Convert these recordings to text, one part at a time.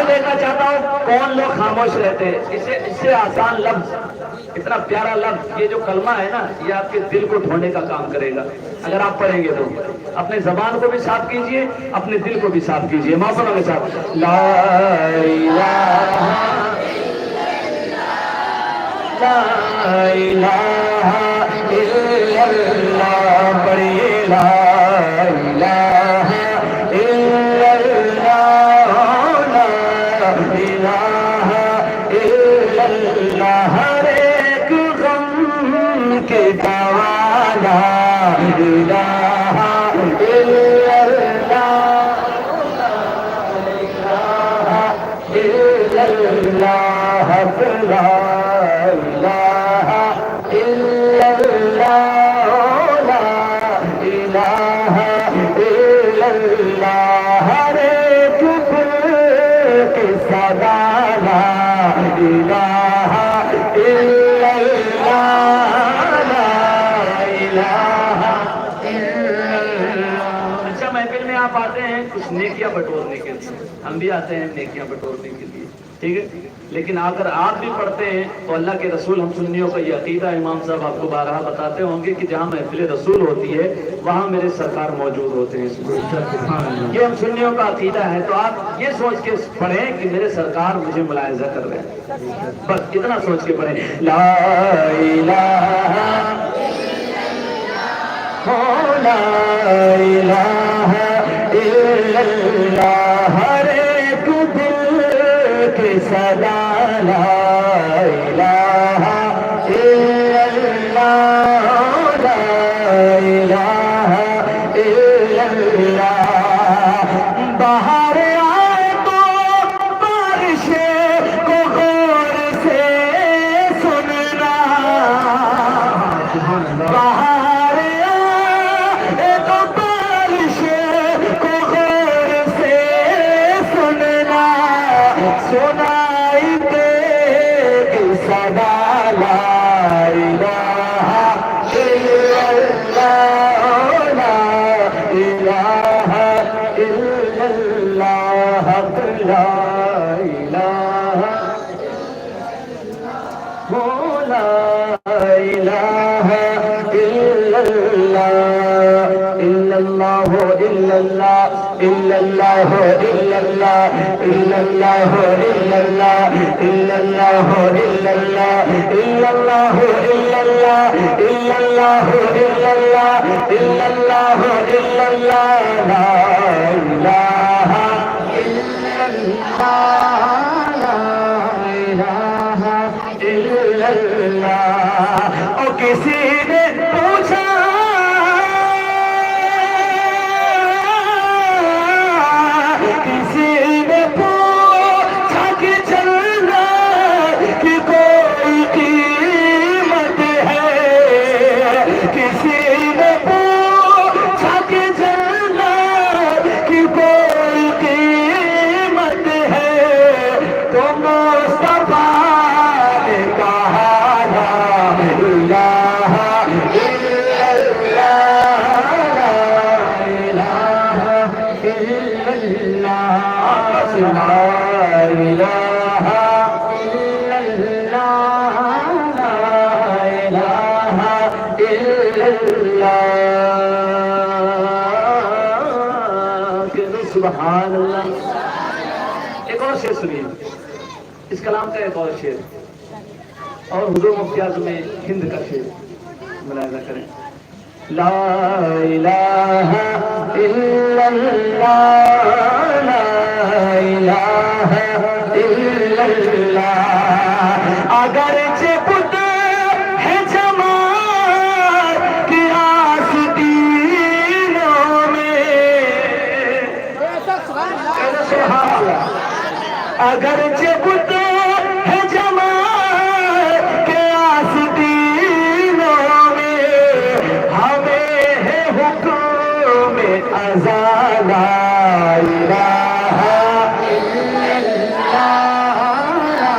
देखना चाहता हूँ कौन लोग खामोश रहते हैं। इससे आसान लफ्ज, इतना प्यारा लफ्ज, ये जो कलमा है ना, ये आपके दिल को ढोने का काम करेगा। अगर आप पढ़ेंगे तो अपने जबान को भी साफ कीजिए, अपने दिल को भी साफ कीजिए। मौसम के साथ ला इलाहा इल्लल्लाह, पढ़िए ला इलाहा इल्लल्लाह, ला इलाहा इल्लल्लाह। हर एक गम के दवा ला इलाहा इल्लल्लाह, ला इलाहा इल्लल्लाह, ला इलाहा इल्लल्लाह, ला इलाहा इल्लल्लाह। हर एक दिल की सदा ला इलाहा इल्लल्लाह, ला इलाहा इल्लल्लाह। अच्छा, महफिल में आप आते हैं कुछ नेकियां बटोरने के लिए, हम भी आते हैं नेकियां बटोरने के लिए, ठीक है। लेकिन अगर आप भी पढ़ते हैं तो अल्लाह के रसूल, हम सुन्नियों का ये अकीदा, इमाम साहब आपको बारहा बताते होंगे कि जहाँ महफिल रसूल होती है वहाँ मेरे सरकार मौजूद होते हैं। ये हम सुन्नियों का अकीदा है। तो आप ये सोच के पढ़ें कि मेरे सरकार मुझे मुलाहिजा कर रहे हैं, बस इतना सोच के पढ़ें। ला इलाहा ला इलाहा इल्लल्लाह। हर एक दिल की सदा ला इलाहा इल्लल्लाह, ला इलाहा इल्लल्लाह। बाहर आए तो बारिशें को गौर से सुनना, बाहर आए तो बारिशें को गौर से सुनना, सुनाई देगी सदा ला इलाहा इल्लल्लाह, ला इलाहा इल्लल्लाह, ला इलाहा ला इलाहा इल्लल्लाह, इल्लल्लाह इल्लल्लाह, इल्लल्लाह इल्लल्लाह, इल्लल्लाह इल्लल्लाह, इल्लल्लाह इल्लल्लाह, इल्लल्लाह इल्लल्लाह, इल्लल्लाह इल्लल्लाह, इल्लल्लाह इल्लल्लाह, ला इलाहा इल्लल्लाह, ला इलाहा इल्लल्लाह। और किसी ने पूछा कि चलना की कोई कीमत है, किसी ने पूछा कि चलना की कोई कीमत है, तो मुस्तफा ने कहा ला इलाहा इल्लल्लाह, ला इलाहा इल्लल्लाह, ला इलाहा इल्लल्लाह, ला इलाहा इल्लल्लाह। सुभान अल्लाह। एक और शेर सुनिए, इस कलाम का एक और शेर, और हुजूर मुफ्ती आज़म हिंद का शेर मुलाहिजा करें। ला इलाहा इल्लल्लाह, ला इलाहा इल्लल्लाह। अगरचे पुत है जमात की आस्तीनों में, अगरचे पुत है जमात के आस्तीनों में, हमें है हुक्म अज़ा ला इलाहा इल्लल्लाह, ला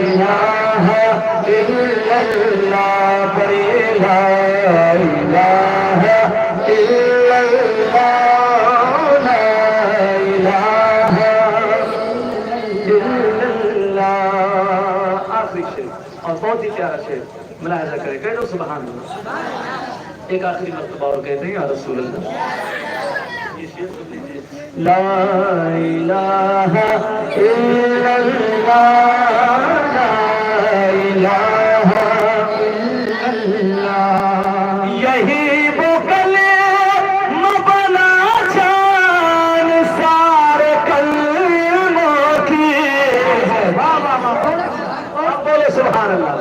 इलाहा इल्लल्लाह, पढ़िए ला इलाहा इल्लल्लाह, ला इलाहा शेर और बहुत ही प्यारा शेर मुलाहिजा करें, कह दो सुभान अल्लाह। एक आखिरी मर्तबा और कहते हैं या रसूल अल्लाह। ये शेर सुन लीजिए। ला इलाहा इल्लल्लाह, ला इलाहा इल्लल्लाह, यही वो कलेमा बना जान सारे कलमों की। वाह वाह वाह, अब बोले सुभान अल्लाह,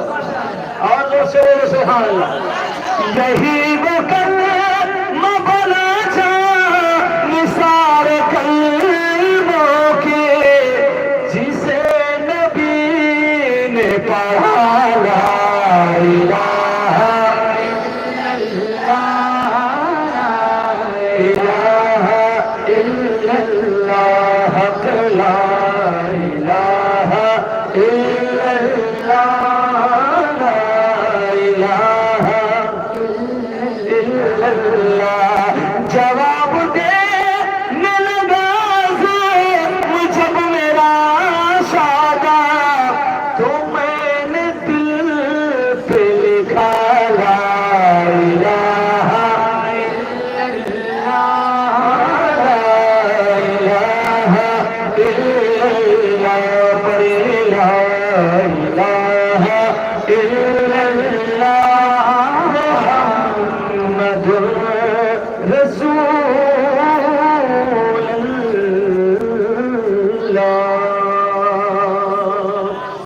और जोर से बोले सुभान अल्लाह। यही वो कलेमा बना जान सारे कलमों की, जिसे नबी ने पढ़ा। ला इलाहा इलाहा इल्लल्लाह, ला इलाहा इल्लल्लाह, ला इलाहा इल्लल्लाह। जवाब दे जब मेरा शादा, तो मैंने दिल पे लिखा ला इलाहा इल्लल्लाह, ला इलाहा इल्लल्लाह, ला इलाहा इल्लल्लाह।